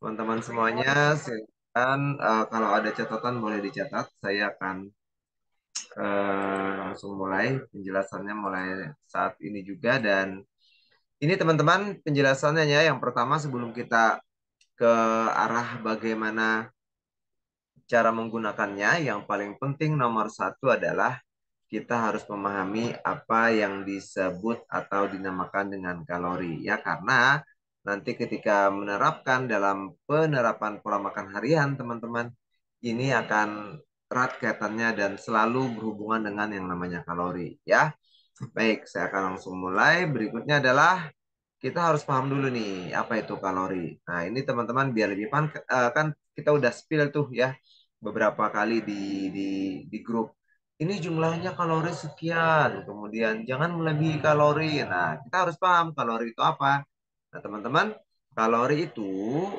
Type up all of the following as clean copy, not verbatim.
Teman-teman semuanya, silakan kalau ada catatan boleh dicatat. Saya akan langsung mulai penjelasannya mulai saat ini juga. Dan ini teman-teman penjelasannya ya. Yang pertama sebelum kita ke arah bagaimana cara menggunakannya, yang paling penting nomor satu adalah kita harus memahami apa yang disebut atau dinamakan dengan kalori ya, karena nanti ketika menerapkan dalam penerapan pola makan harian teman-teman, ini akan erat kaitannya dan selalu berhubungan dengan yang namanya kalori ya. Baik, saya akan langsung mulai. Berikutnya adalah kita harus paham dulu nih apa itu kalori. Nah, ini teman-teman biar lebih paham, kan kita udah spill tuh ya beberapa kali di grup. Ini jumlahnya kalori sekian, kemudian jangan melebihi kalori. Nah, kita harus paham kalori itu apa. Nah, teman-teman, kalori itu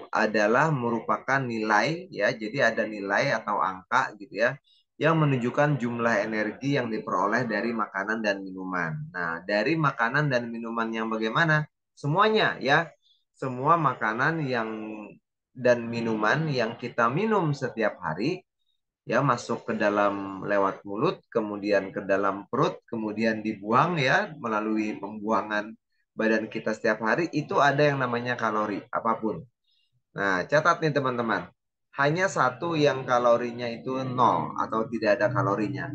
adalah merupakan nilai ya. Jadi ada nilai atau angka gitu ya yang menunjukkan jumlah energi yang diperoleh dari makanan dan minuman. Nah, dari makanan dan minuman yang bagaimana? Semuanya ya, semua makanan yang dan minuman yang kita minum setiap hari ya masuk ke dalam lewat mulut, kemudian ke dalam perut, kemudian dibuang ya melalui pembuangan badan kita setiap hari, itu ada yang namanya kalori apapun. Nah, catat nih teman-teman, hanya satu yang kalorinya itu nol atau tidak ada kalorinya.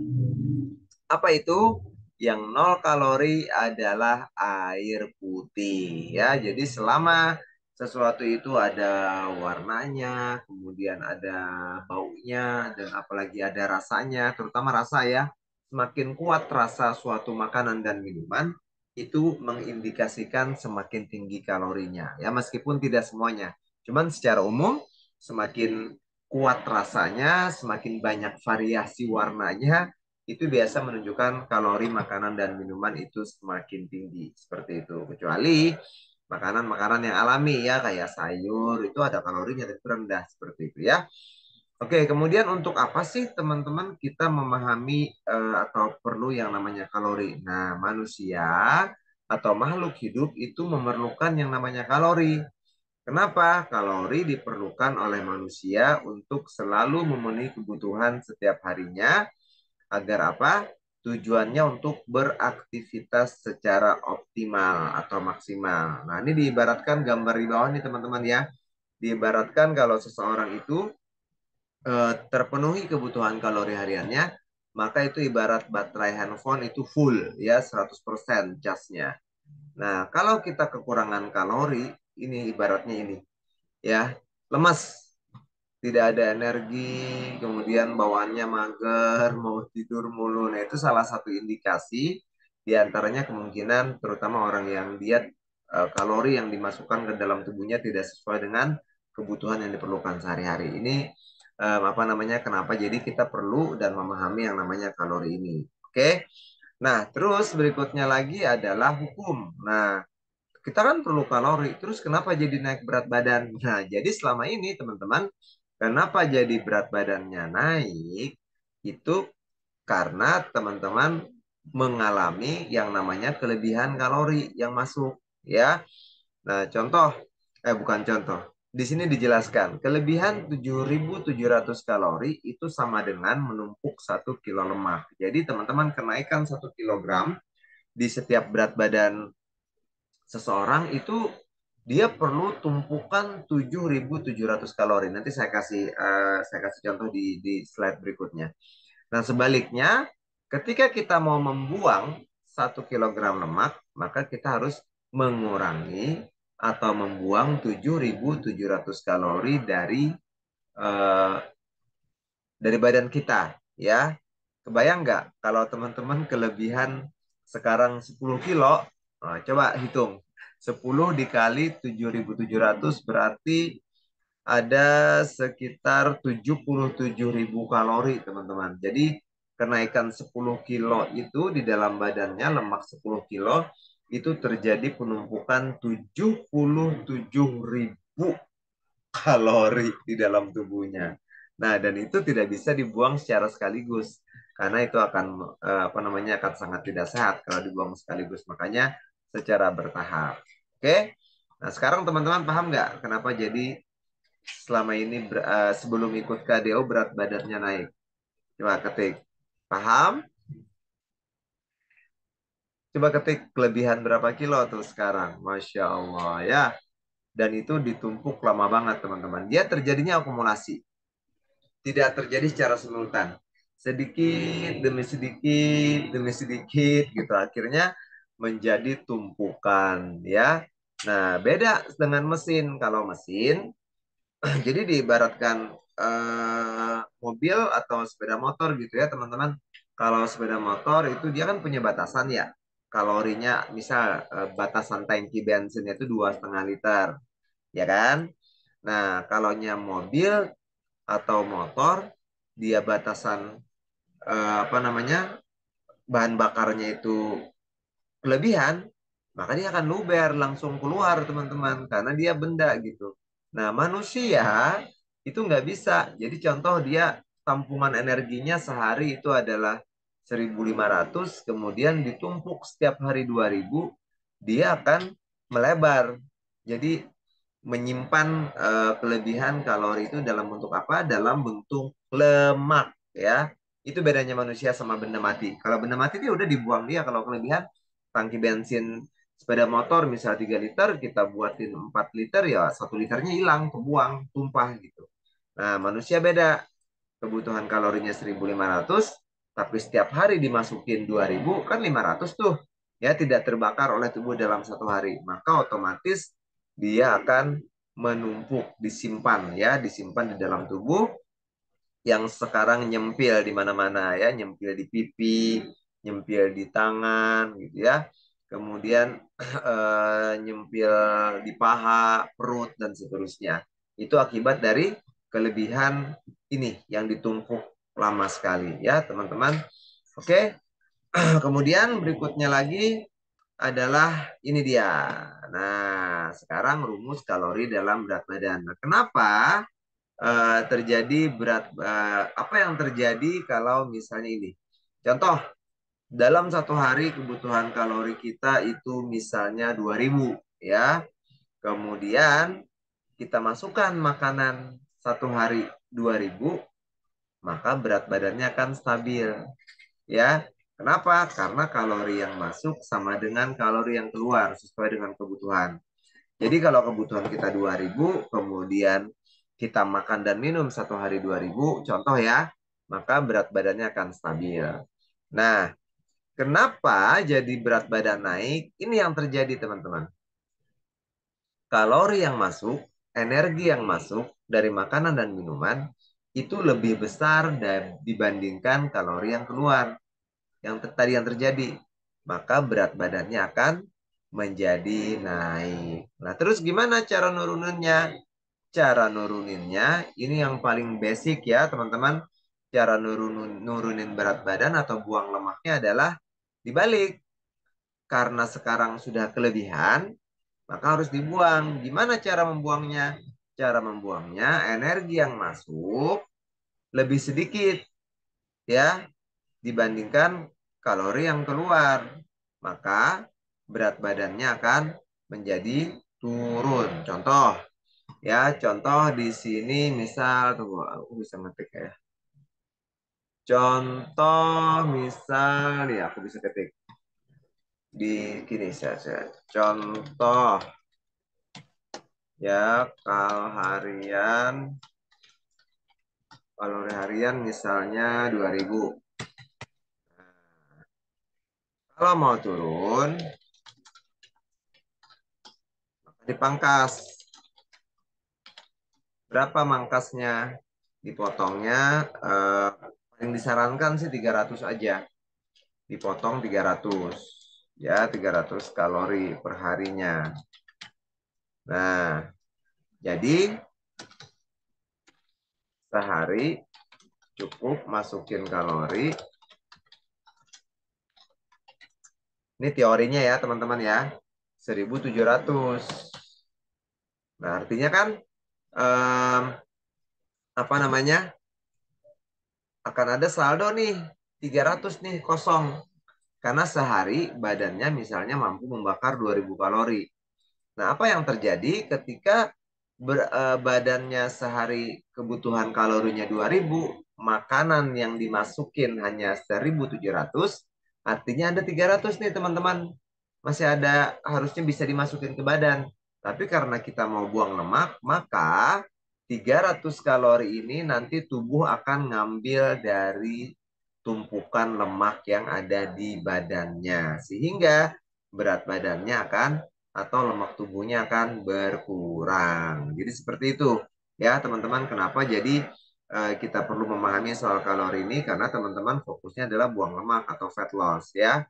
Apa itu? Yang nol kalori adalah air putih ya. Jadi selama sesuatu itu ada warnanya, kemudian ada baunya, dan apalagi ada rasanya, terutama rasa ya. Semakin kuat rasa suatu makanan dan minuman, itu mengindikasikan semakin tinggi kalorinya. Ya, meskipun tidak semuanya. Cuman secara umum, semakin kuat rasanya, semakin banyak variasi warnanya, itu biasa menunjukkan kalori makanan dan minuman itu semakin tinggi seperti itu. Kecuali makanan-makanan yang alami ya kayak sayur itu ada kalorinya tapi rendah seperti itu ya. Oke, kemudian untuk apa sih teman-teman kita memahami atau perlu yang namanya kalori? Nah, manusia atau makhluk hidup itu memerlukan yang namanya kalori. Kenapa? Kalori diperlukan oleh manusia untuk selalu memenuhi kebutuhan setiap harinya. Agar apa? Tujuannya untuk beraktivitas secara optimal atau maksimal. Nah, ini diibaratkan gambar di bawah nih teman-teman ya. Diibaratkan kalau seseorang itu terpenuhi kebutuhan kalori hariannya, maka itu ibarat baterai handphone itu full ya 100% casnya. Nah, kalau kita kekurangan kalori, ini ibaratnya ini ya, lemas, tidak ada energi, kemudian bawaannya mager, mau tidur mulu. Nah, itu salah satu indikasi di antaranya kemungkinan terutama orang yang diet, kalori yang dimasukkan ke dalam tubuhnya tidak sesuai dengan kebutuhan yang diperlukan sehari-hari. Ini apa namanya? Kenapa jadi kita perlu dan memahami yang namanya kalori ini. Oke. Nah, terus berikutnya lagi adalah hukum. Nah, kita kan perlu kalori. Terus kenapa jadi naik berat badan? Nah, jadi selama ini teman-teman, kenapa jadi berat badannya naik? Itu karena teman-teman mengalami yang namanya kelebihan kalori yang masuk, ya. Nah, bukan contoh. Di sini dijelaskan, kelebihan 7.700 kalori itu sama dengan menumpuk 1 kilo lemak. Jadi teman-teman kenaikan 1 kilogram di setiap berat badan seseorang itu dia perlu tumpukan 7.700 kalori. Nanti saya kasih contoh di slide berikutnya. Nah, sebaliknya ketika kita mau membuang 1 kilogram lemak, maka kita harus mengurangi atau membuang 7.700 kalori eh, dari badan kita ya. Kebayang nggak kalau teman-teman kelebihan sekarang 10 kilo, nah, coba hitung. 10 dikali 7.700 berarti ada sekitar 77.000 kalori, teman-teman. Jadi kenaikan 10 kilo itu di dalam badannya, lemak 10 kilo, itu terjadi penumpukan 77.000 kalori di dalam tubuhnya. Nah, dan itu tidak bisa dibuang secara sekaligus karena itu akan apa namanya akan sangat tidak sehat kalau dibuang sekaligus. Makanya secara bertahap. Oke. Nah, sekarang teman-teman paham nggak kenapa jadi selama ini sebelum ikut KDO berat badannya naik? Coba ketik. Paham? Coba ketik kelebihan berapa kilo tuh sekarang. Masya Allah ya. Dan itu ditumpuk lama banget teman-teman. Dia terjadinya akumulasi. Tidak terjadi secara simultan. Sedikit demi sedikit gitu. Akhirnya menjadi tumpukan ya. Nah, beda dengan mesin. Kalau mesin, jadi diibaratkan mobil atau sepeda motor gitu ya teman-teman. Kalau sepeda motor itu dia kan punya batasan ya. Kalorinya misal batasan tangki bensinnya itu 2,5 liter, ya kan? Nah, kalau mobil atau motor dia batasan apa namanya bahan bakarnya itu kelebihan, maka dia akan luber langsung keluar teman-teman karena dia benda gitu. Nah manusia itu nggak bisa. Jadi contoh dia tampungan energinya sehari itu adalah 1.500, kemudian ditumpuk setiap hari 2.000, dia akan melebar. Jadi menyimpan kelebihan kalori itu dalam bentuk apa? Dalam bentuk lemak ya. Itu bedanya manusia sama benda mati. Kalau benda mati dia udah dibuang dia. Kalau kelebihan tangki bensin sepeda motor misal 3 liter kita buatin 4 liter ya 1 liternya hilang, kebuang, tumpah gitu. Nah, manusia beda. Kebutuhan kalorinya 1.500 tapi setiap hari dimasukin 2.000 kan 500 tuh. Ya tidak terbakar oleh tubuh dalam 1 hari. Maka otomatis dia akan menumpuk, disimpan ya, disimpan di dalam tubuh yang sekarang nyempil di mana-mana ya, nyempil di pipi, nyempil di tangan gitu ya. Kemudian nyempil di paha, perut dan seterusnya. Itu akibat dari kelebihan ini yang ditumpuk lama sekali ya, teman-teman. Oke. Kemudian berikutnya lagi adalah ini dia. Nah, sekarang rumus kalori dalam berat badan. Nah, kenapa terjadi apa yang terjadi kalau misalnya ini? Contoh, dalam 1 hari kebutuhan kalori kita itu misalnya 2.000 ya. Kemudian kita masukkan makanan 1 hari 2.000, maka berat badannya akan stabil ya. Kenapa? Karena kalori yang masuk sama dengan kalori yang keluar sesuai dengan kebutuhan. Jadi kalau kebutuhan kita 2.000, kemudian kita makan dan minum 1 hari 2.000, contoh ya, maka berat badannya akan stabil. Nah, kenapa jadi berat badan naik? Ini yang terjadi teman-teman. Kalori yang masuk, energi yang masuk dari makanan dan minuman itu lebih besar dibandingkan kalori yang keluar. Yang tadi yang terjadi, maka berat badannya akan menjadi naik. Nah, terus gimana cara nuruninnya? Cara nuruninnya ini yang paling basic ya, teman-teman. Cara nurunin berat badan atau buang lemaknya adalah dibalik. Karena sekarang sudah kelebihan, maka harus dibuang. Gimana cara membuangnya? Cara membuangnya energi yang masuk lebih sedikit ya dibandingkan kalori yang keluar. Maka berat badannya akan menjadi turun. Contoh di sini misal tunggu aku bisa ngetik ya. Contoh misal nih aku bisa ketik di gini saja. Contoh ya kalori harian misalnya 2.000. Kalau mau turun dipangkas. Berapa mangkasnya? Dipotongnya yang disarankan sih 300 aja. Dipotong 300. Ya, 300 kalori per harinya. Nah, jadi sehari cukup masukin kalori. Ini teorinya ya, teman-teman ya. 1.700. Nah, artinya kan apa namanya? Akan ada saldo nih 300 nih kosong. Karena sehari badannya misalnya mampu membakar 2.000 kalori. Nah, apa yang terjadi ketika badannya sehari kebutuhan kalorinya 2000, makanan yang dimasukin hanya 1700, artinya ada 300 nih teman-teman. Masih ada, harusnya bisa dimasukin ke badan. Tapi karena kita mau buang lemak, maka 300 kalori ini nanti tubuh akan ngambil dari tumpukan lemak yang ada di badannya. Sehingga berat badannya akan atau lemak tubuhnya akan berkurang. Jadi seperti itu ya teman-teman. Kenapa jadi kita perlu memahami soal kalori ini karena teman-teman fokusnya adalah buang lemak atau fat loss ya.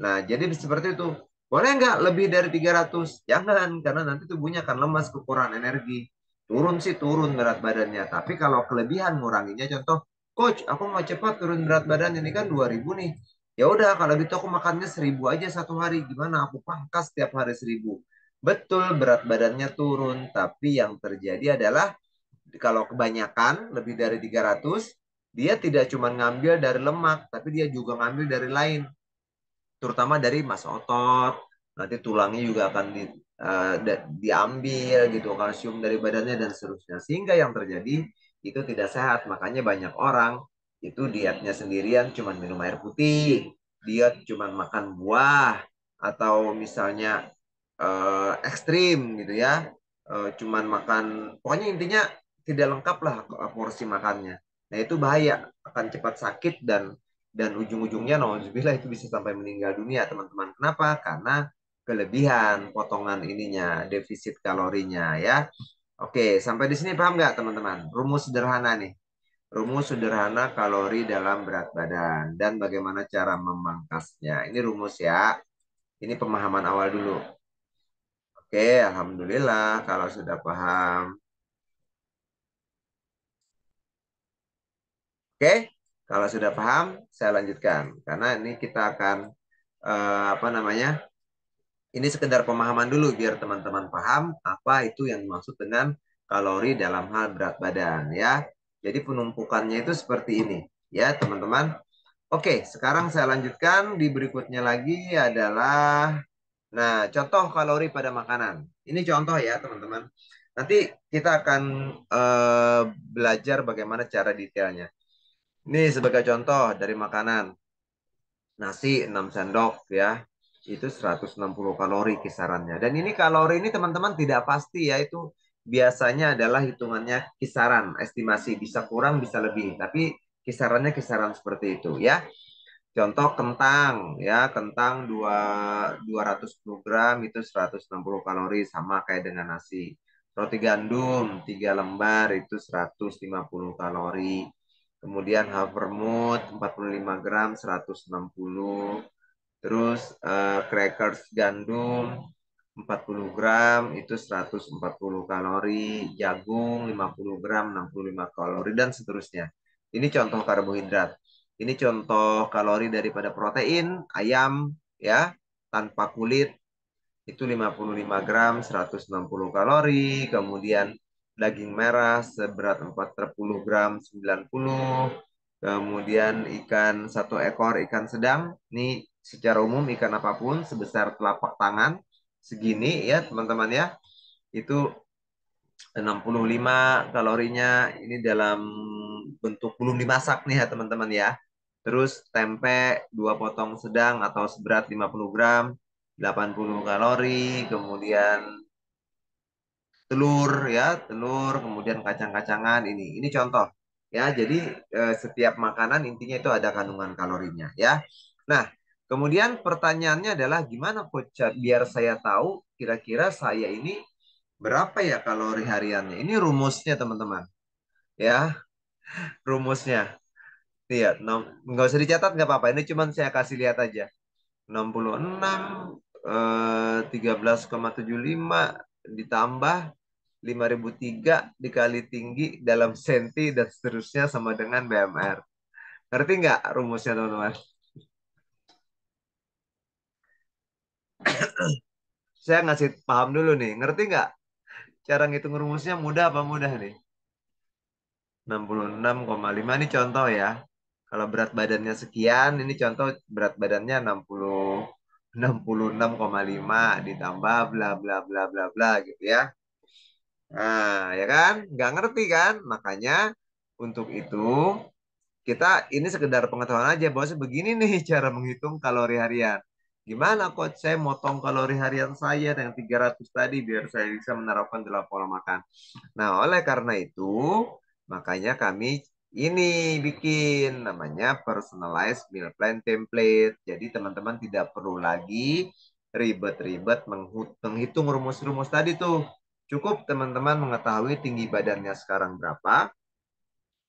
Nah, jadi seperti itu. Boleh nggak lebih dari 300? Jangan, karena nanti tubuhnya akan lemas, kekurangan energi. Turun sih turun berat badannya. Tapi kalau kelebihan nguranginya, contoh, Coach, aku mau cepat turun berat badan ini kan 2000 nih. Ya udah, kalau gitu aku makannya 1000 aja satu hari. Gimana? Aku pangkas tiap hari 1000. Betul, berat badannya turun. Tapi yang terjadi adalah kalau kebanyakan lebih dari 300, dia tidak cuma ngambil dari lemak, tapi dia juga ngambil dari lain, terutama dari massa otot. Nanti tulangnya juga akan diambil gitu, kalsium dari badannya dan seterusnya, sehingga yang terjadi itu tidak sehat. Makanya banyak orang itu dietnya sendirian, cuma minum air putih, diet cuma makan buah, atau misalnya ekstrim gitu ya. Cuman makan, pokoknya intinya tidak lengkap lah porsi makannya. Nah itu bahaya, akan cepat sakit, dan ujung-ujungnya nauzubillah itu bisa sampai meninggal dunia teman-teman. Kenapa? Karena kelebihan potongan ininya, defisit kalorinya ya. Oke, sampai di sini paham nggak teman-teman? Rumus sederhana nih. Rumus sederhana kalori dalam berat badan dan bagaimana cara memangkasnya. Ini rumus ya. Ini pemahaman awal dulu. Oke, alhamdulillah kalau sudah paham. Oke, kalau sudah paham, saya lanjutkan karena ini kita akan apa namanya? Ini sekedar pemahaman dulu biar teman-teman paham apa itu yang dimaksud dengan kalori dalam hal berat badan ya. Jadi penumpukannya itu seperti ini ya, teman-teman. Oke, sekarang saya lanjutkan di berikutnya lagi adalah, nah, contoh kalori pada makanan. Ini contoh ya, teman-teman. Nanti kita akan belajar bagaimana cara detailnya. Ini sebagai contoh dari makanan. Nasi 6 sendok ya. Itu 160 kalori kisarannya. Dan ini kalori ini teman-teman tidak pasti ya. Itu biasanya adalah hitungannya kisaran, estimasi. Bisa kurang, bisa lebih. Tapi kisarannya kisaran seperti itu ya. Contoh kentang ya, kentang 210 gram itu 160 kalori, sama kayak dengan nasi. Roti gandum 3 lembar itu 150 kalori. Kemudian havermut 45 gram 160. Terus crackers gandum 40 gram itu 140 kalori, jagung 50 gram 65 kalori, dan seterusnya. Ini contoh karbohidrat. Ini contoh kalori daripada protein, ayam ya, tanpa kulit itu 55 gram 160 kalori. Kemudian daging merah seberat 40 gram 90. Kemudian ikan satu ekor ikan sedang, ini secara umum ikan apapun sebesar telapak tangan segini ya teman-teman ya, itu 65 kalorinya. Ini dalam bentuk belum dimasak nih ya teman-teman ya. Terus tempe 2 potong sedang atau seberat 50 gram 80 kalori. Kemudian telur ya, telur, kemudian kacang-kacangan, ini contoh ya. Jadi setiap makanan intinya itu ada kandungan kalorinya ya. Nah, kemudian pertanyaannya adalah gimana coach biar saya tahu kira-kira saya ini berapa ya kalori hariannya. Ini rumusnya teman-teman ya, rumusnya. Iya, nggak usah dicatat nggak apa-apa. Ini cuman saya kasih lihat aja. 66 13,75 ditambah 5003 dikali tinggi dalam senti dan seterusnya sama dengan BMR. Ngerti nggak rumusnya teman-teman? Saya ngasih paham dulu nih. Ngerti nggak? Cara ngitung rumusnya mudah apa mudah nih? 66,5 ini contoh ya. Kalau berat badannya sekian, ini contoh berat badannya 66,5 ditambah bla bla bla bla bla gitu ya. Nah, ya kan? Nggak ngerti kan? Makanya untuk itu kita ini sekedar pengetahuan aja bahwa begini nih cara menghitung kalori harian. Gimana coach saya motong kalori harian saya dengan 300 tadi biar saya bisa menerapkan dalam pola makan. Nah, oleh karena itu makanya kami ini bikin namanya personalized meal plan template. Jadi teman-teman tidak perlu lagi ribet-ribet menghitung rumus-rumus tadi tuh. Cukup teman-teman mengetahui tinggi badannya sekarang berapa,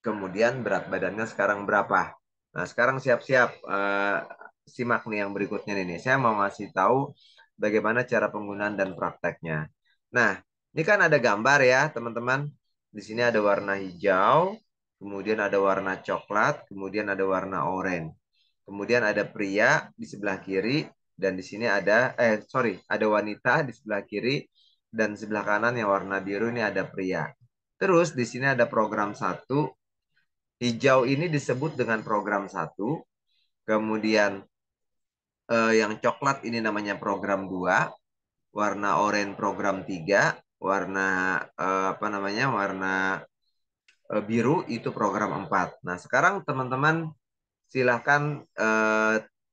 kemudian berat badannya sekarang berapa. Nah, sekarang siap-siap simak nih yang berikutnya nih. Saya mau ngasih tahu bagaimana cara penggunaan dan prakteknya. Nah, ini kan ada gambar ya, teman-teman. Di sini ada warna hijau, kemudian ada warna coklat, kemudian ada warna oranye. Kemudian ada pria di sebelah kiri dan di sini ada ada wanita di sebelah kiri dan sebelah kanan yang warna biru ini ada pria. Terus di sini ada program satu. Hijau ini disebut dengan program satu, kemudian yang coklat ini namanya program 2, warna oranye program 3, warna apa namanya? Warna biru itu program 4. Nah, sekarang teman-teman silahkan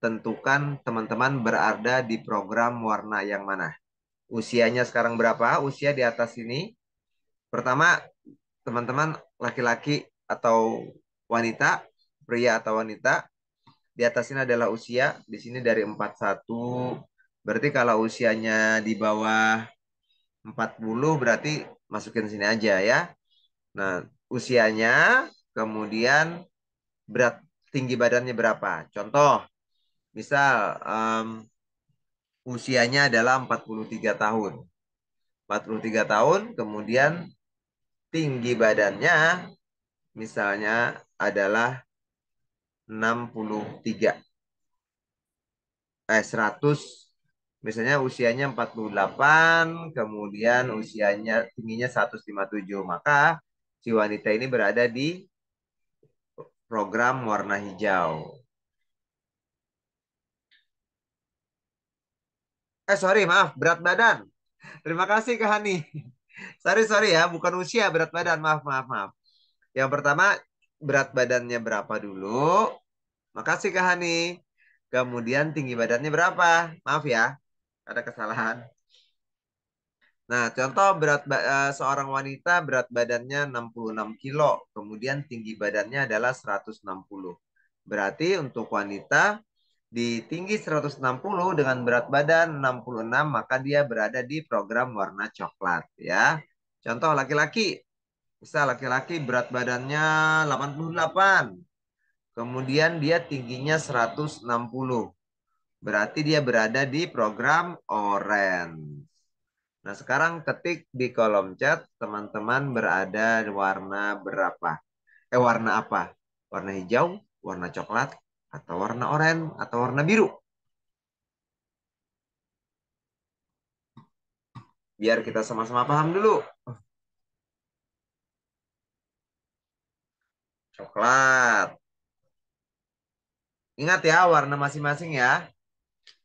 tentukan teman-teman berada di program warna yang mana. Usianya sekarang berapa? Usia di atas ini. Pertama, teman-teman laki-laki atau wanita, pria atau wanita. Di atas ini adalah usia, di sini dari 41. Berarti kalau usianya di bawah 40 berarti masukin sini aja ya. Nah, usianya, kemudian berat tinggi badannya berapa. Contoh, misal usianya adalah 43 tahun. 43 tahun, kemudian tinggi badannya misalnya adalah 63 100, misalnya usianya 48, kemudian usianya tingginya 157, maka si wanita ini berada di program warna hijau. Sorry, maaf, berat badan. Terima kasih Kak Hani. Sorry ya, bukan usia, berat badan. Maaf, maaf, maaf. Yang pertama, berat badannya berapa dulu? Makasih Kak Hani. Kemudian tinggi badannya berapa? Maaf ya, ada kesalahan. Nah, contoh seorang wanita berat badannya 66 kilo, kemudian tinggi badannya adalah 160. Berarti untuk wanita di tinggi 160 dengan berat badan 66, maka dia berada di program warna coklat ya. Contoh laki-laki, bisa laki-laki berat badannya 88, kemudian dia tingginya 160. Berarti dia berada di program orange. Nah, sekarang ketik di kolom chat teman-teman berada di warna berapa? Warna apa? Warna hijau, warna coklat, atau warna oranye, atau warna biru? Biar kita sama-sama paham dulu. Coklat. Ingat ya warna masing-masing ya.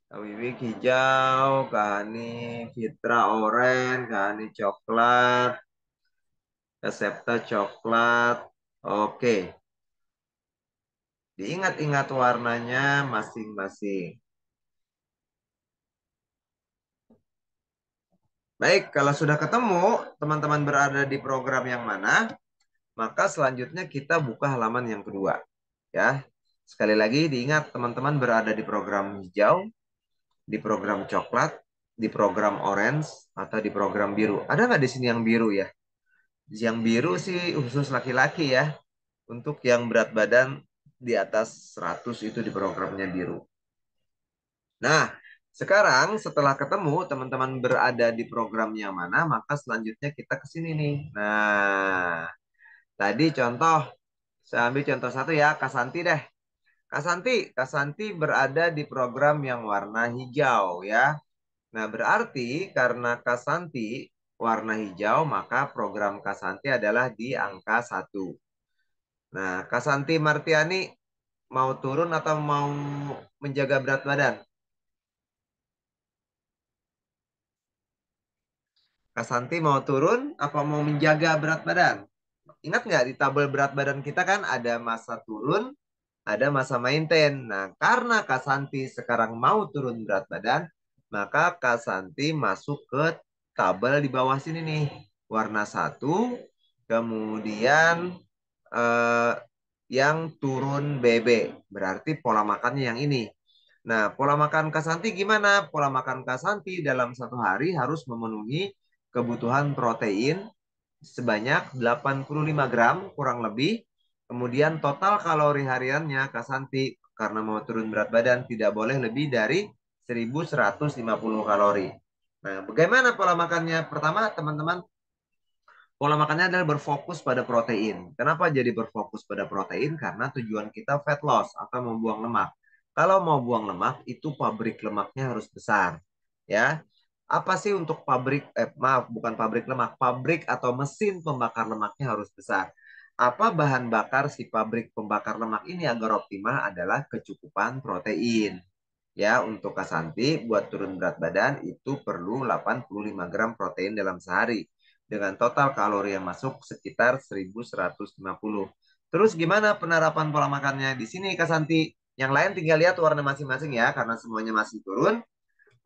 Wiwik hijau, Kani Fitra oranye, Kani coklat, Resepta coklat. Oke, diingat-ingat warnanya masing-masing. Baik, kalau sudah ketemu teman-teman berada di program yang mana, maka selanjutnya kita buka halaman yang kedua. Ya, sekali lagi diingat teman-teman berada di program hijau, di program coklat, di program orange, atau di program biru. Ada nggak di sini yang biru ya? Yang biru sih khusus laki-laki ya. Untuk yang berat badan di atas 100 itu di programnya biru. Nah, sekarang setelah ketemu teman-teman berada di program yang mana, maka selanjutnya kita ke sini nih. Nah, tadi contoh, saya ambil contoh satu ya, Kasanti deh. Kasanti berada di program yang warna hijau ya. Nah, berarti karena Kasanti warna hijau, maka program Kasanti adalah di angka satu. Nah, Kasanti Martiani mau turun atau mau menjaga berat badan? Kak Santi mau turun apa mau menjaga berat badan? Ingat nggak di tabel berat badan kita kan ada masa turun, ada masa maintain. Nah, karena Kak Santi sekarang mau turun berat badan, maka Kak Santi masuk ke tabel di bawah sini nih. Warna satu, kemudian eh, yang turun BB. Berarti pola makannya yang ini. Nah, pola makan Kak Santi gimana? Pola makan Kak Santi dalam satu hari harus memenuhi kebutuhan protein sebanyak 85 gram kurang lebih. Kemudian total kalori hariannya Kak Santi karena mau turun berat badan tidak boleh lebih dari 1150 kalori. Nah, bagaimana pola makannya? Pertama, teman-teman, pola makannya adalah berfokus pada protein. Kenapa jadi berfokus pada protein? Karena tujuan kita fat loss atau membuang lemak. Kalau mau buang lemak, itu pabrik lemaknya harus besar. Ya, apa sih untuk pabrik, maaf, bukan pabrik lemak, pabrik atau mesin pembakar lemaknya harus besar. Apa bahan bakar si pabrik pembakar lemak ini agar optimal adalah kecukupan protein. Ya, untuk Kasanti buat turun berat badan itu perlu 85 gram protein dalam sehari dengan total kalori yang masuk sekitar 1150. Terus gimana penerapan pola makannya di sini Kasanti? Yang lain tinggal lihat warna masing-masing ya karena semuanya masih turun,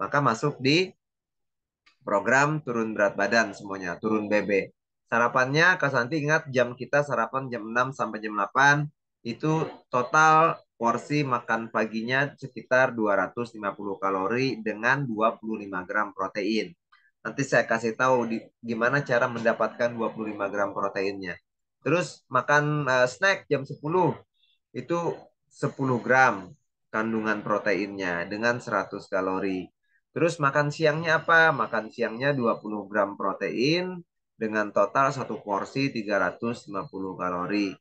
maka masuk di program turun berat badan semuanya, turun BB. Sarapannya Kak Santi ingat jam kita sarapan jam 6 sampai jam 8 itu total porsi makan paginya sekitar 250 kalori dengan 25 gram protein. Nanti saya kasih tahu gimana cara mendapatkan 25 gram proteinnya. Terus makan snack jam 10 itu 10 gram kandungan proteinnya dengan 100 kalori. Terus makan siangnya apa? Makan siangnya 20 gram protein dengan total satu porsi 350 kalori.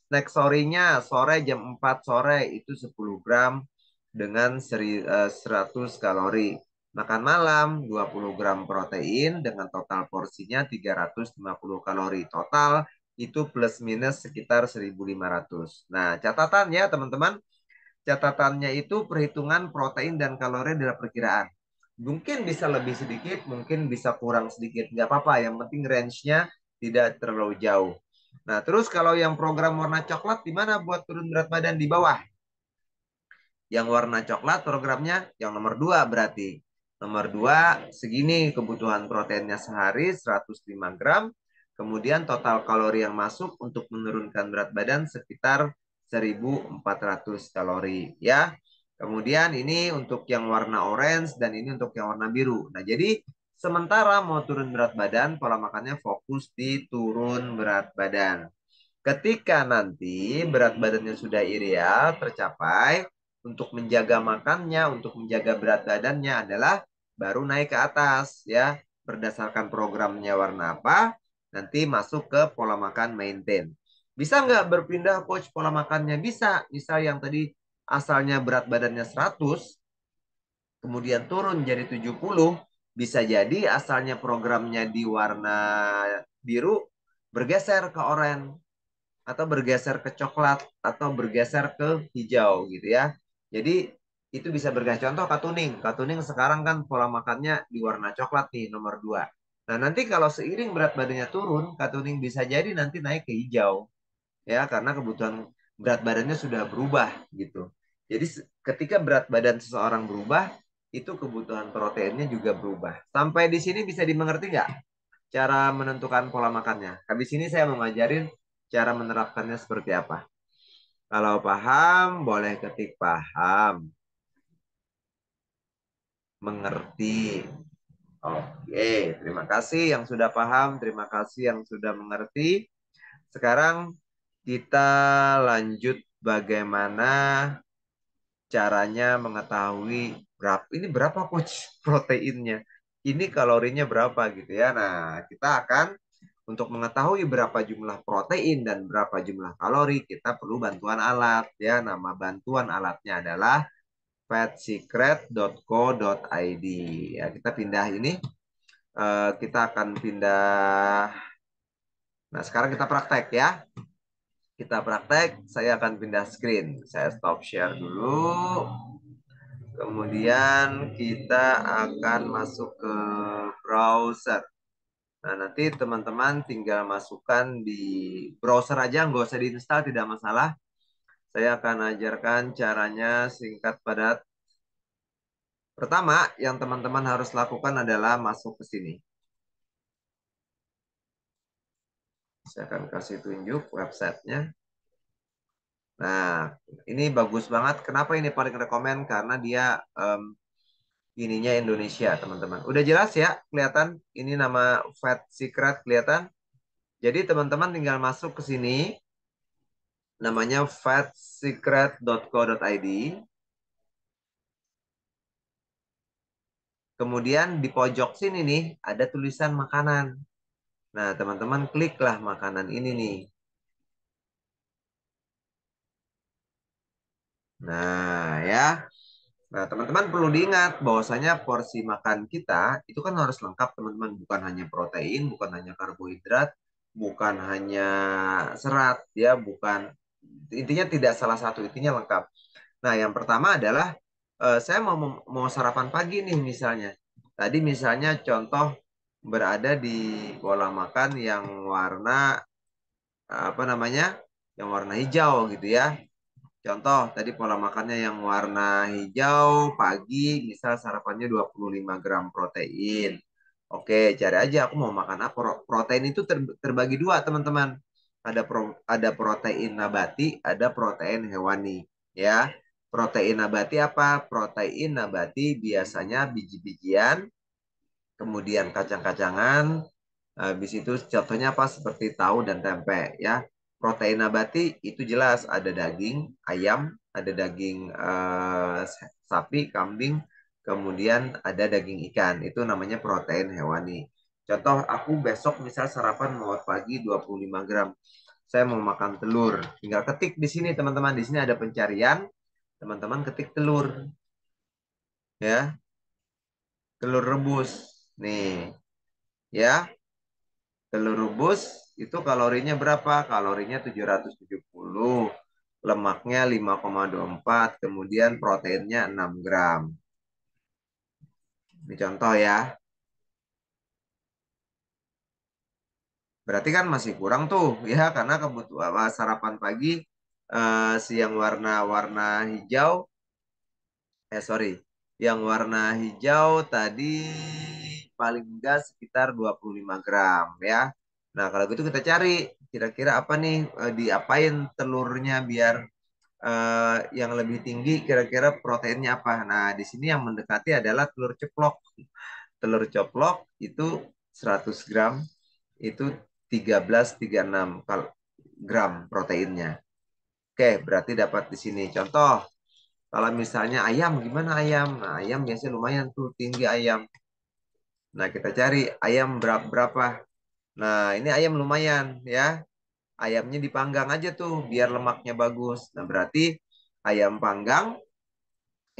Snack sorenya sore jam 4 sore itu 10 gram dengan 100 kalori. Makan malam 20 gram protein dengan total porsinya 350 kalori. Total itu plus minus sekitar 1.500. Nah, catatannya teman-teman, catatannya itu perhitungan protein dan kalori adalah perkiraan. Mungkin bisa lebih sedikit, mungkin bisa kurang sedikit. Nggak apa-apa, yang penting range-nya tidak terlalu jauh. Nah, terus kalau yang program warna coklat, di mana buat turun berat badan di bawah? Yang warna coklat programnya yang nomor 2 berarti. Nomor 2 segini kebutuhan proteinnya sehari 105 gram. Kemudian total kalori yang masuk untuk menurunkan berat badan sekitar 1.400 kalori ya. Kemudian ini untuk yang warna orange dan ini untuk yang warna biru. Nah, jadi sementara mau turun berat badan, pola makannya fokus di turun berat badan. Ketika nanti berat badannya sudah ideal tercapai, untuk menjaga makannya, untuk menjaga berat badannya adalah baru naik ke atas ya. Berdasarkan programnya warna apa, nanti masuk ke pola makan maintain. Bisa nggak berpindah coach pola makannya? Bisa. Misal yang tadi asalnya berat badannya 100, kemudian turun jadi 70, bisa jadi asalnya programnya di warna biru bergeser ke oranye atau bergeser ke coklat atau bergeser ke hijau gitu ya. Jadi itu bisa bergeser. Contoh katuning. Katuning sekarang kan pola makannya di warna coklat nih nomor 2. Nah nanti kalau seiring berat badannya turun, katuning bisa jadi nanti naik ke hijau ya karena kebutuhan berat badannya sudah berubah gitu. Jadi ketika berat badan seseorang berubah, itu kebutuhan proteinnya juga berubah. Sampai di sini bisa dimengerti nggak cara menentukan pola makannya? Habis ini saya mau ngajarin cara menerapkannya seperti apa. Kalau paham, boleh ketik paham. Mengerti. Oke, terima kasih yang sudah paham, terima kasih yang sudah mengerti. Sekarang kita lanjut bagaimana caranya mengetahui berapa coach proteinnya. Ini kalorinya berapa gitu ya. Nah, kita akan untuk mengetahui berapa jumlah protein dan berapa jumlah kalori, kita perlu bantuan alat ya. Nama bantuan alatnya adalah fatsecret.co.id. Ya, kita pindah ini. Kita akan pindah. Nah, sekarang kita praktek ya. Kita praktek, saya akan pindah screen. Saya stop share dulu. Kemudian kita akan masuk ke browser. Nah, nanti teman-teman tinggal masukkan di browser aja, nggak usah diinstal, tidak masalah. Saya akan ajarkan caranya singkat padat. Pertama, yang teman-teman harus lakukan adalah masuk ke sini. Saya akan kasih tunjuk websitenya. Nah, ini bagus banget. Kenapa ini paling rekomen? Karena dia ininya Indonesia, teman-teman. Udah jelas ya, kelihatan? Ini nama Fat Secret kelihatan. Jadi teman-teman tinggal masuk ke sini. Namanya fatsecret.co.id. Kemudian di pojok sini nih ada tulisan makanan. Nah, teman-teman kliklah makanan ini nih. Nah, ya. Nah, teman-teman perlu diingat bahwasanya porsi makan kita itu kan harus lengkap, teman-teman. Bukan hanya protein, bukan hanya karbohidrat, bukan hanya serat, ya, bukan. Intinya tidak salah satu, intinya lengkap. Nah, yang pertama adalah saya mau sarapan pagi nih misalnya. Tadi misalnya contoh berada di pola makan yang warna apa namanya? Yang warna hijau gitu ya. Contoh tadi pola makannya yang warna hijau pagi misal sarapannya 25 gram protein. Oke, cari aja aku mau makan apa. Protein itu terbagi dua, teman-teman. Ada protein nabati, ada protein hewani, ya. Protein nabati apa? Protein nabati biasanya biji-bijian, kemudian kacang-kacangan, habis itu contohnya apa? Seperti tahu dan tempe, ya. Protein nabati itu jelas ada daging ayam, ada daging sapi, kambing, kemudian ada daging ikan. Itu namanya protein hewani. Contoh aku besok misal sarapan mau pagi 25 gram. Saya mau makan telur. Tinggal ketik di sini teman-teman. Di sini ada pencarian. Teman-teman ketik telur, ya. Telur rebus. Nih, ya. Telur rebus itu kalorinya berapa? Kalorinya 770, lemaknya 5,24, kemudian proteinnya 6 gram. Ini contoh ya. Berarti kan masih kurang tuh ya karena kebutuhan sarapan pagi siang warna-warna hijau, sorry, yang warna hijau tadi paling enggak sekitar 25 gram ya. Nah, kalau gitu kita cari kira-kira apa nih diapain telurnya biar yang lebih tinggi kira-kira proteinnya apa. Nah, di sini yang mendekati adalah telur ceplok. Telur ceplok itu 100 gram itu 13,36 gram proteinnya. Oke, berarti dapat di sini. Contoh, kalau misalnya ayam, gimana ayam? Nah, ayam biasanya lumayan tuh tinggi ayam. Nah, kita cari ayam berapa. Nah, ini ayam lumayan ya. Ayamnya dipanggang aja tuh biar lemaknya bagus. Nah, berarti ayam panggang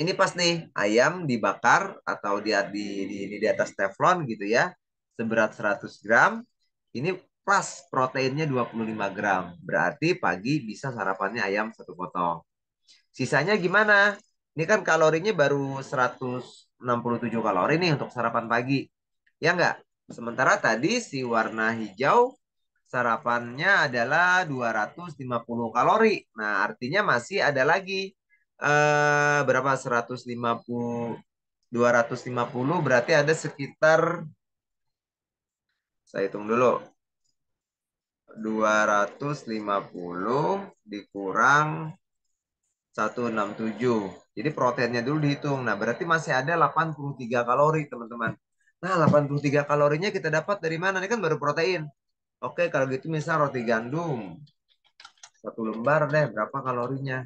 ini pas nih ayam dibakar atau di atas teflon gitu ya. Seberat 100 gram. Ini pas proteinnya 25 gram. Berarti pagi bisa sarapannya ayam satu potong. Sisanya gimana? Ini kan kalorinya baru 167 kalori nih untuk sarapan pagi. Ya enggak? Sementara tadi si warna hijau sarapannya adalah 250 kalori. Nah, artinya masih ada lagi berapa 150 250 berarti ada sekitar saya hitung dulu 250 dikurang 167. Jadi proteinnya dulu dihitung. Nah, berarti masih ada 83 kalori, teman-teman. Nah, 83 kalorinya kita dapat dari mana? Ini kan baru protein. Oke, kalau gitu misal roti gandum. Satu lembar deh, berapa kalorinya?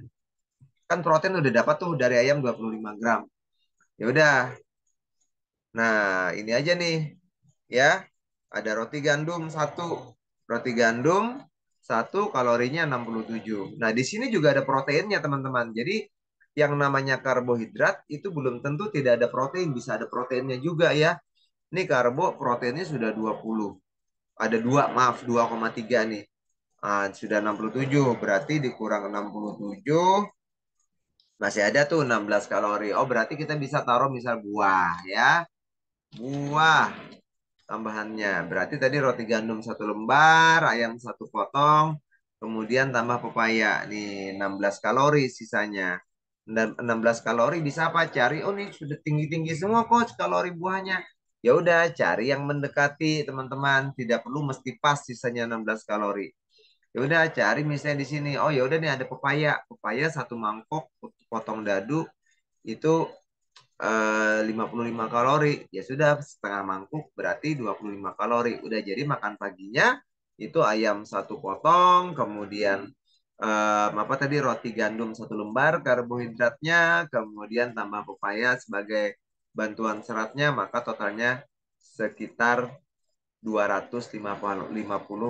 Kan protein udah dapat tuh dari ayam 25 gram. Ya udah. Nah, ini aja nih. Ya, ada roti gandum satu. Roti gandum satu kalorinya 67. Nah, di sini juga ada proteinnya, teman-teman. Jadi, yang namanya karbohidrat itu belum tentu tidak ada protein, bisa ada proteinnya juga ya. Ini karbo proteinnya sudah 20. Ada dua, maaf 2,3 nih. Sudah 67, berarti dikurang 67 masih ada tuh 16 kalori. Oh, berarti kita bisa taruh misal buah ya. Buah tambahannya. Berarti tadi roti gandum 1 lembar, ayam 1 potong, kemudian tambah pepaya. Nih 16 kalori sisanya. Dan 16 kalori bisa apa? Cari, oh nih sudah tinggi-tinggi semua coach kalori buahnya. Ya udah, cari yang mendekati teman-teman. Tidak perlu mesti pas sisanya 16 kalori. Ya udah, cari misalnya di sini. Oh ya udah nih ada pepaya. Pepaya 1 mangkok potong dadu itu 55 kalori. Ya sudah, setengah mangkuk berarti 25 kalori. Udah jadi makan paginya itu ayam 1 potong, kemudian apa tadi roti gandum 1 lembar karbohidratnya, kemudian tambah pepaya sebagai bantuan seratnya, maka totalnya sekitar 250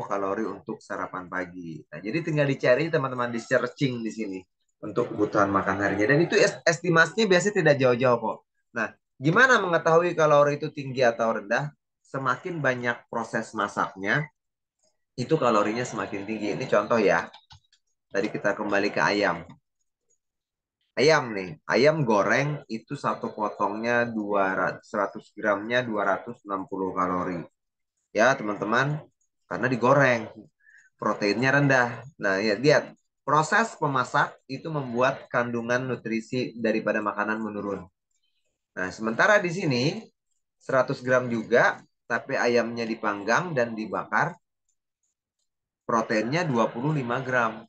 kalori untuk sarapan pagi. Nah, jadi tinggal dicari teman-teman di searching di sini untuk kebutuhan makan harinya. Dan itu estimasinya biasanya tidak jauh-jauh kok. Nah, gimana mengetahui kalori itu tinggi atau rendah? Semakin banyak proses masaknya, itu kalorinya semakin tinggi. Ini contoh ya. Tadi kita kembali ke ayam. Ayam nih, ayam goreng itu 1 potongnya 200, 100 gramnya 260 kalori. Ya teman-teman, karena digoreng, proteinnya rendah. Nah ya lihat, proses memasak itu membuat kandungan nutrisi daripada makanan menurun. Nah sementara di sini 100 gram juga, tapi ayamnya dipanggang dan dibakar, proteinnya 25 gram.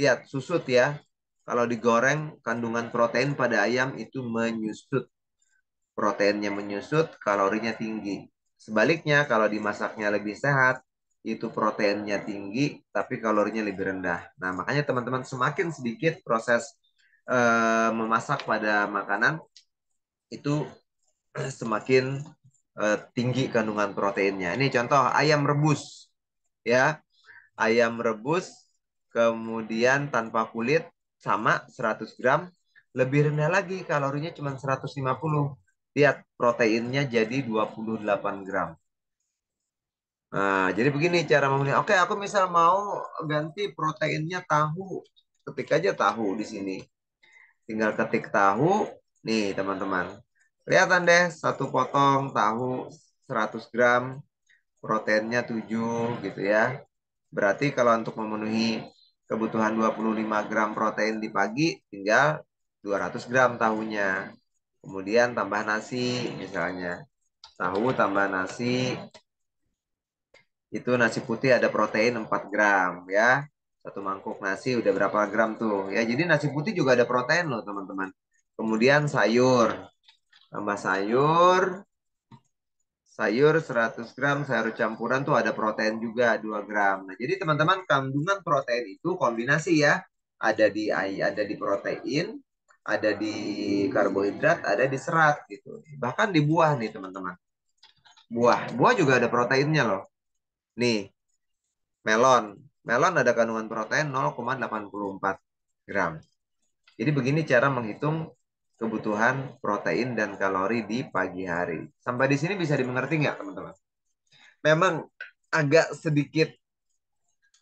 Lihat, susut ya. Kalau digoreng, kandungan protein pada ayam itu menyusut. Proteinnya menyusut, kalorinya tinggi. Sebaliknya, kalau dimasaknya lebih sehat, itu proteinnya tinggi, tapi kalorinya lebih rendah. Nah, makanya teman-teman semakin sedikit proses memasak pada makanan, itu semakin tinggi kandungan proteinnya. Ini contoh ayam rebus, ya. Ayam rebus, kemudian tanpa kulit, sama 100 gram, lebih rendah lagi, kalorinya cuma 150. Lihat, proteinnya jadi 28 gram. Nah, jadi begini cara memenuhi. Oke, aku misal mau ganti proteinnya tahu. Ketik aja tahu di sini. Tinggal ketik tahu. Nih, teman-teman. Kelihatan deh, 1 potong tahu 100 gram, proteinnya 7 gitu ya. Berarti kalau untuk memenuhi kebutuhan 25 gram protein di pagi, tinggal 200 gram tahunya. Kemudian tambah nasi misalnya. Tahu tambah nasi, itu nasi putih ada protein 4 gram ya. 1 mangkuk nasi udah berapa gram tuh. Ya, jadi nasi putih juga ada protein loh teman-teman. Kemudian sayur. Tambah sayur, sayur 100 gram, sayur campuran tuh ada protein juga 2 gram. Nah, jadi teman-teman kandungan protein itu kombinasi ya. Ada di protein, ada di karbohidrat, ada di serat gitu. Bahkan di buah nih teman-teman. Buah juga ada proteinnya loh. Nih, melon. Melon ada kandungan protein 0,84 gram. Jadi begini cara menghitung kebutuhan protein dan kalori di pagi hari. Sampai di sini bisa dimengerti nggak teman-teman? Memang agak sedikit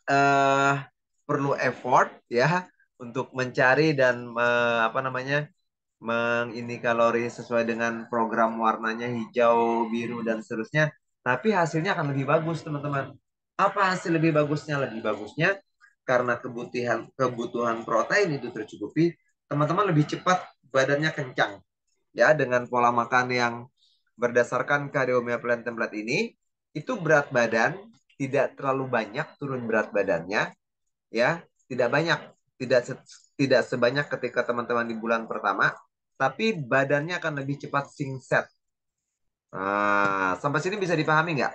eh, perlu effort ya untuk mencari dan apa namanya mengini kalori sesuai dengan program warnanya hijau, biru dan seterusnya. Tapi hasilnya akan lebih bagus teman-teman. Apa hasil lebih bagusnya? Lebih bagusnya karena kebutuhan protein itu tercukupi, teman-teman lebih cepat badannya kencang ya dengan pola makan yang berdasarkan Cardio Plan Template ini. Itu berat badan tidak terlalu banyak turun berat badannya ya, tidak banyak, tidak tidak sebanyak ketika teman-teman di bulan pertama, tapi badannya akan lebih cepat singset. Nah, sampai sini bisa dipahami nggak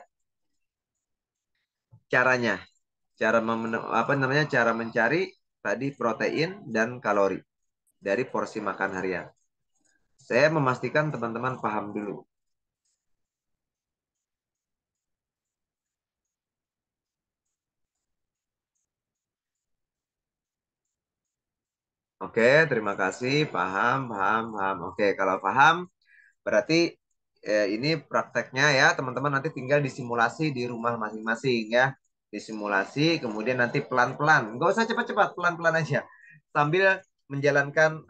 caranya? Apa namanya? Cara mencari tadi protein dan kalori dari porsi makan harian. Saya memastikan teman-teman paham dulu. Oke, terima kasih. Paham, paham, paham. Oke, kalau paham, berarti ini prakteknya ya, teman-teman nanti tinggal disimulasi di rumah masing-masing ya. Disimulasi, kemudian nanti pelan-pelan. Nggak usah cepat-cepat, pelan-pelan aja. Sambil menjalankan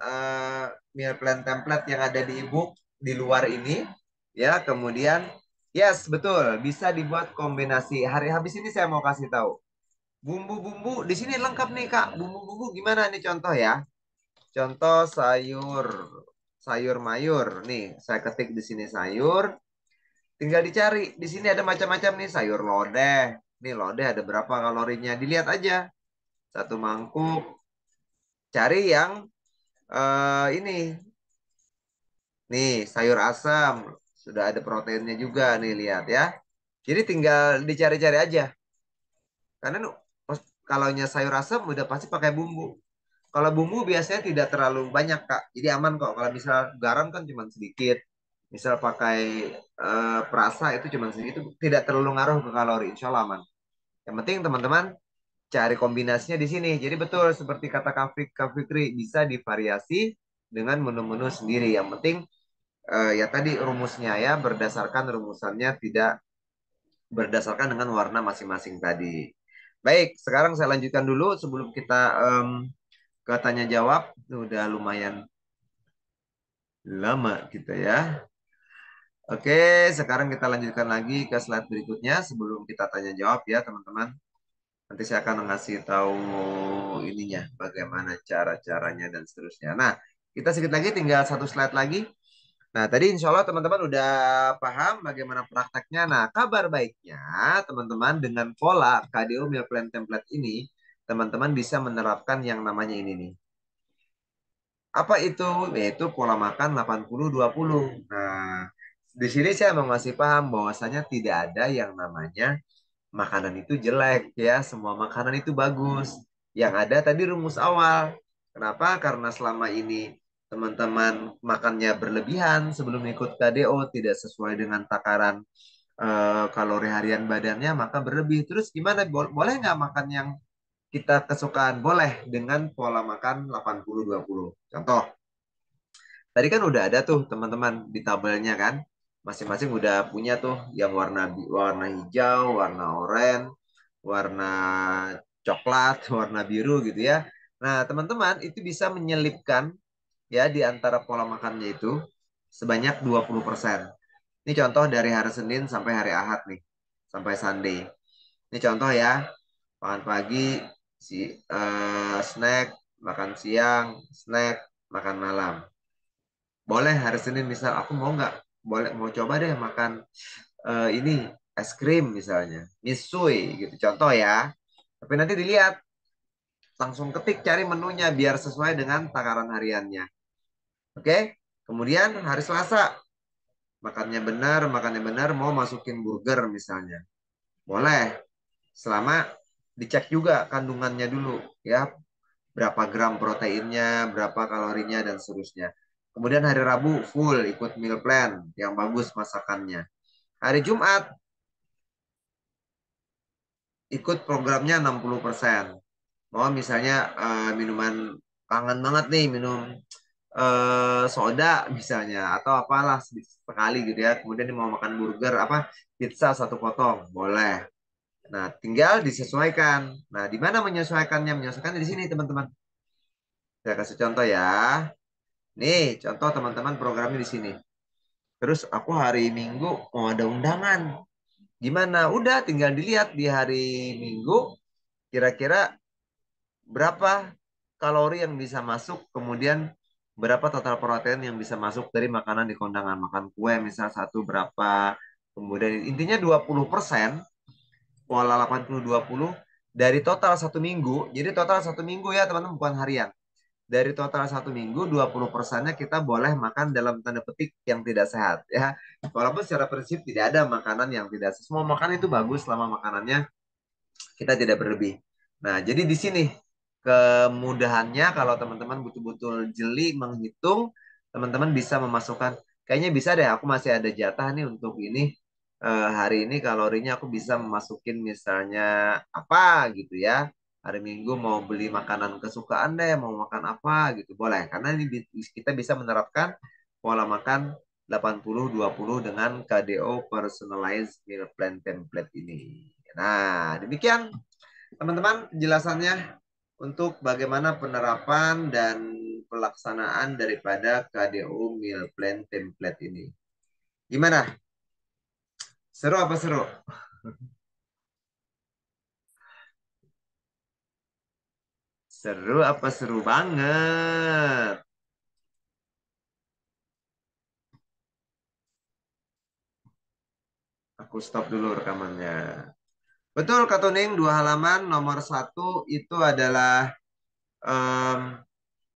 meal plan template yang ada di ebook di luar ini. Ya, kemudian Yes, betul. Bisa dibuat kombinasi. Hari habis ini saya mau kasih tahu. Bumbu-bumbu di sini lengkap nih, Kak. Bumbu-bumbu gimana nih contoh ya? Contoh sayur, sayur mayur. Nih, saya ketik di sini sayur. Tinggal dicari. Di sini ada macam-macam nih sayur lodeh. Nih lodeh ada berapa kalorinya? Dilihat aja. Satu mangkuk. Cari yang ini. Nih sayur asam. Sudah ada proteinnya juga nih lihat ya. Jadi tinggal dicari-cari aja. Karena kalau sayur asam udah pasti pakai bumbu. Kalau bumbu biasanya tidak terlalu banyak, Kak. Jadi aman kok. Kalau misal garam kan cuma sedikit. Misal pakai perasa itu cuma sedikit. Itu tidak terlalu ngaruh ke kalori. Insya Allah aman. Yang penting teman-teman cari kombinasinya di sini. Jadi betul seperti kata Kak Fikri bisa divariasi dengan menu-menu sendiri. Yang penting ya tadi rumusnya ya berdasarkan rumusannya tidak berdasarkan dengan warna masing-masing tadi. Baik, sekarang saya lanjutkan dulu sebelum kita ke tanya jawab. Udah lumayan lama kita ya. Oke, sekarang kita lanjutkan lagi ke slide berikutnya sebelum kita tanya jawab ya teman-teman. Nanti saya akan ngasih tahu ininya, bagaimana cara-caranya dan seterusnya. Nah, kita sedikit lagi, tinggal satu slide lagi. Nah, tadi insya Allah teman-teman udah paham bagaimana prakteknya. Nah, kabar baiknya teman-teman dengan pola KDO Meal Plan Template ini, teman-teman bisa menerapkan yang namanya ini nih. Apa itu? Yaitu pola makan 80-20. Nah, di sini saya mau ngasih paham bahwasanya tidak ada yang namanya makanan itu jelek ya, semua makanan itu bagus. Yang ada tadi rumus awal. Kenapa? Karena selama ini teman-teman makannya berlebihan sebelum ikut KDO tidak sesuai dengan takaran kalori harian badannya maka berlebih. Terus gimana? Boleh nggak makan yang kita kesukaan? Boleh dengan pola makan 80-20. Contoh, tadi kan udah ada tuh teman-teman di tabelnya kan. Masing-masing udah punya tuh yang warna warna hijau, warna oranye, warna coklat, warna biru gitu ya. Nah, teman-teman itu bisa menyelipkan ya di antara pola makannya itu sebanyak 20%. Ini contoh dari hari Senin sampai hari Ahad nih, sampai Sunday. Ini contoh ya, makan pagi si snack, makan siang, snack, makan malam. Boleh hari Senin misal aku mau nggak, boleh mau coba deh makan ini es krim misalnya, misui gitu. Contoh ya. Tapi nanti dilihat langsung ketik cari menunya biar sesuai dengan takaran hariannya. Oke? Kemudian hari Selasa makannya benar mau masukin burger misalnya. Boleh. Selama dicek juga kandungannya dulu ya, berapa gram proteinnya, berapa kalorinya dan seterusnya. Kemudian hari Rabu full ikut meal plan yang bagus masakannya. Hari Jumat ikut programnya 60%. Mau misalnya minuman kangen banget nih minum soda misalnya atau apalah sekali gitu ya. Kemudian dia mau makan burger apa pizza satu potong, boleh. Nah, tinggal disesuaikan. Nah, di mana menyesuaikannya? Menyesuaikan di sini, teman-teman. Saya kasih contoh ya. Nih, contoh teman-teman programnya di sini. Terus aku hari Minggu mau ada undangan. Gimana? Udah, tinggal dilihat di hari Minggu kira-kira berapa kalori yang bisa masuk, kemudian berapa total protein yang bisa masuk dari makanan di kondangan. Makan kue misal satu berapa, kemudian intinya 20%, pola 80-20 dari total satu minggu. Jadi total satu minggu ya teman-teman, bukan harian. Dari total satu minggu 20%-nya kita boleh makan dalam tanda petik yang tidak sehat ya. Walaupun secara prinsip tidak ada makanan yang tidak sehat. Semua makanan itu bagus selama makanannya kita tidak berlebih. Nah, jadi di sini kemudahannya kalau teman-teman betul-betul jeli menghitung, teman-teman bisa memasukkan, kayaknya bisa deh aku masih ada jatah nih untuk ini hari ini kalorinya aku bisa memasukin misalnya apa gitu ya. Hari Minggu mau beli makanan kesukaan deh, mau makan apa gitu boleh. Karena ini kita bisa menerapkan pola makan 80-20 dengan KDO Personalized Meal Plan Template ini. Nah, demikian teman-teman penjelasannya untuk bagaimana penerapan dan pelaksanaan daripada KDO Meal Plan Template ini. Gimana? Seru apa seru? Seru apa seru banget? Aku stop dulu rekamannya. Betul, Kak Tuning, dua halaman nomor satu itu adalah